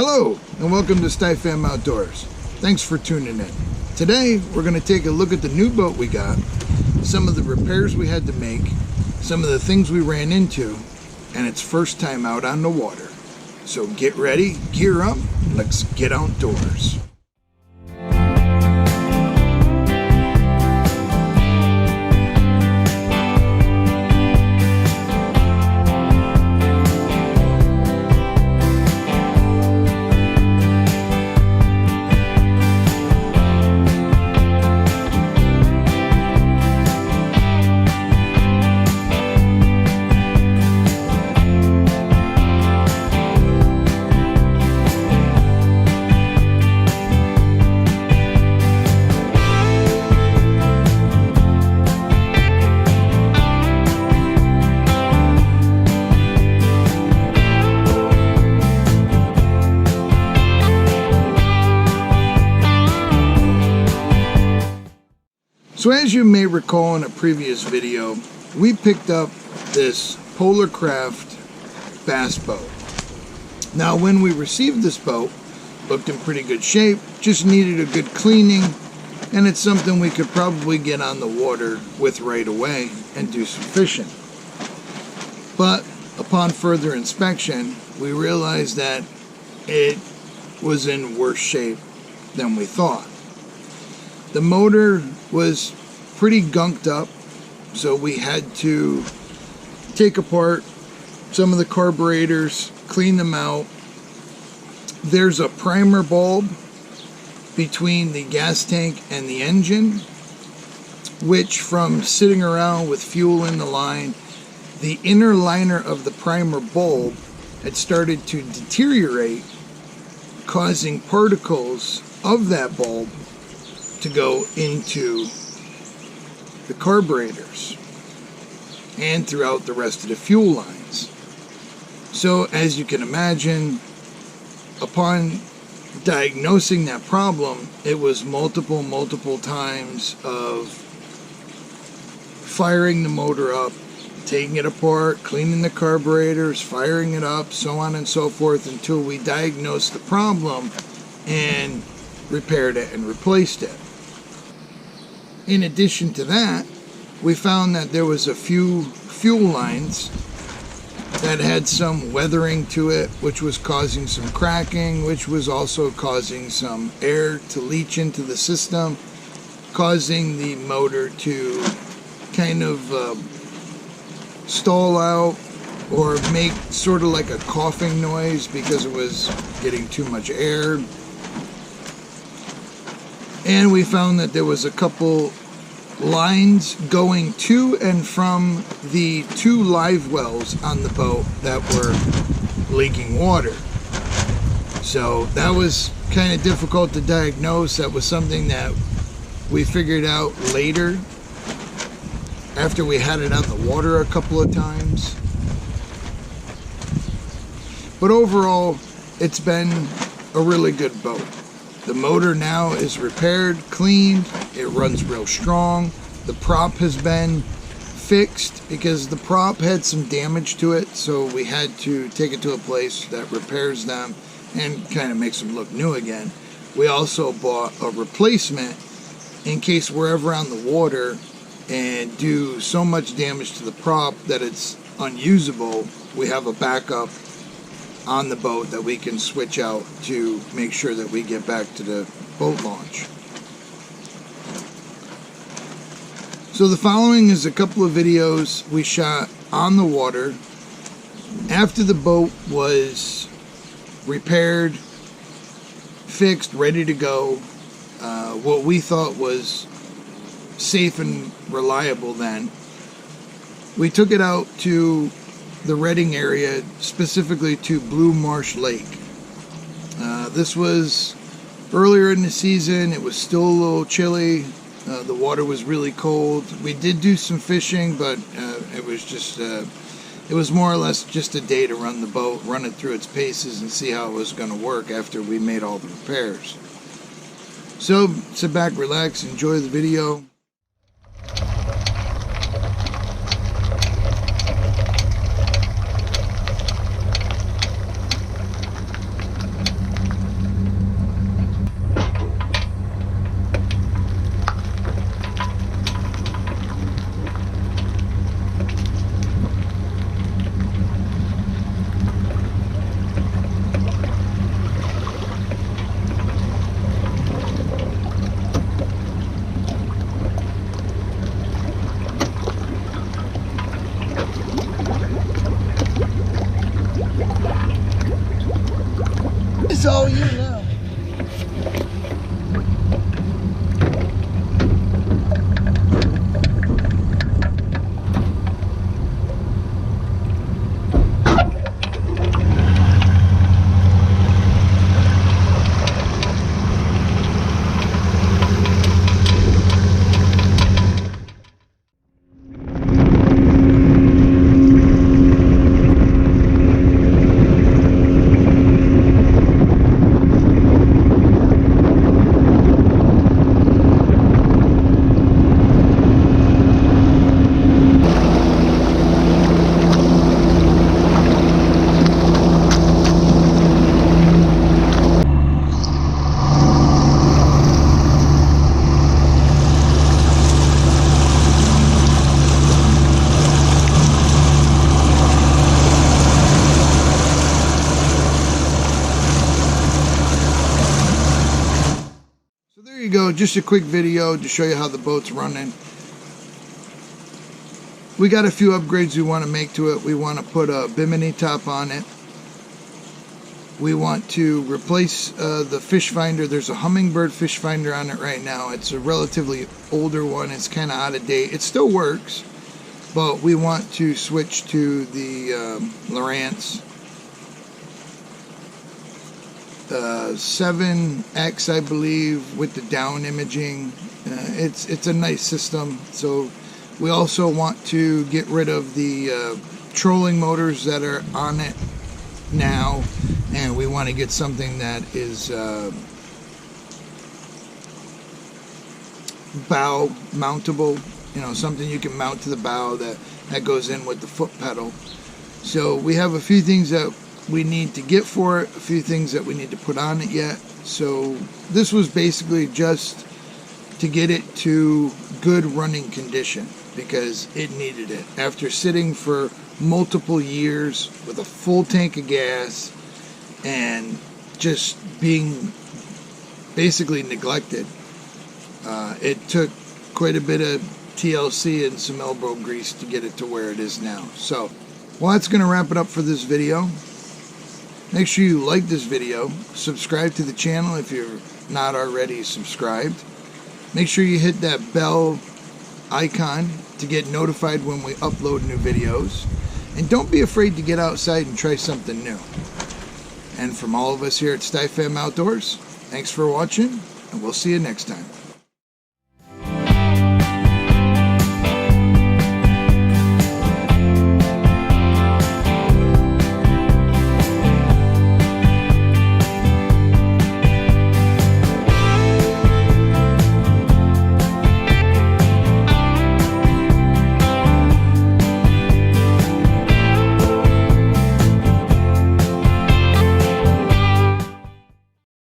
Hello, and welcome to StyFam Outdoors. Thanks for tuning in. Today, we're going to take a look at the new boat we got, some of the repairs we had to make, some of the things we ran into, and its first time out on the water. So get ready, gear up, let's get outdoors. So as you may recall in a previous video, we picked up this Polarcraft bass boat. Now when we received this boat, looked in pretty good shape, just needed a good cleaning, and it's something we could probably get on the water with right away and do some fishing. But upon further inspection, we realized that it was in worse shape than we thought. The motor was pretty gunked up, so we had to take apart some of the carburetors, clean them out. There's a primer bulb between the gas tank and the engine, which from sitting around with fuel in the line, the inner liner of the primer bulb had started to deteriorate, causing particles of that bulb to go into the carburetors and throughout the rest of the fuel lines. So as you can imagine, upon diagnosing that problem, it was multiple times of firing the motor up, taking it apart, cleaning the carburetors, firing it up, so on and so forth, until we diagnosed the problem and repaired it and replaced it. In addition to that, we found that there was a few fuel lines that had some weathering to it, which was causing some cracking, which was also causing some air to leach into the system, causing the motor to kind of stall out or make sort of like a coughing noise because it was getting too much air. And we found that there was a couple lines going to and from the two live wells on the boat that were leaking water. So that was kind of difficult to diagnose. That was something that we figured out later after we had it on the water a couple of times. But overall, it's been a really good boat. The motor now is repaired, cleaned, it runs real strong. The prop has been fixed because the prop had some damage to it, so we had to take it to a place that repairs them and kind of makes them look new again. We also bought a replacement in case we're ever on the water and do so much damage to the prop that it's unusable. We have a backup on the boat that we can switch out to make sure that we get back to the boat launch. So the following is a couple of videos we shot on the water after the boat was repaired, fixed, ready to go. What we thought was safe and reliable then. We took it out to the Redding area, specifically to Blue Marsh Lake. This was earlier in the season. It was still a little chilly. The water was really cold. We did do some fishing, but it was just it was more or less just a day to run the boat, run it through its paces, and see how it was going to work after we made all the repairs. So sit back, relax, enjoy the video. It's all you now. There you go, just a quick video to show you how the boat's running. We got a few upgrades we want to make to it. We want to put a bimini top on it. We want to replace the fish finder. There's a Humminbird fish finder on it right now. It's a relatively older one. It's kind of out of date. It still works, but we want to switch to the Lowrance 7X, I believe, with the down imaging. It's a nice system. So we also want to get rid of the trolling motors that are on it now, and we want to get something that is bow mountable, you know, something you can mount to the bow that goes in with the foot pedal. So we have a few things that we need to get for it, a few things that we need to put on it yet. So this was basically just to get it to good running condition, because it needed it. After sitting for multiple years with a full tank of gas and just being basically neglected, it took quite a bit of TLC and some elbow grease to get it to where it is now. So, well, that's going to wrap it up for this video. Make sure you like this video, subscribe to the channel if you're not already subscribed. Make sure you hit that bell icon to get notified when we upload new videos. And don't be afraid to get outside and try something new. And from all of us here at StyFam Outdoors, thanks for watching, and we'll see you next time.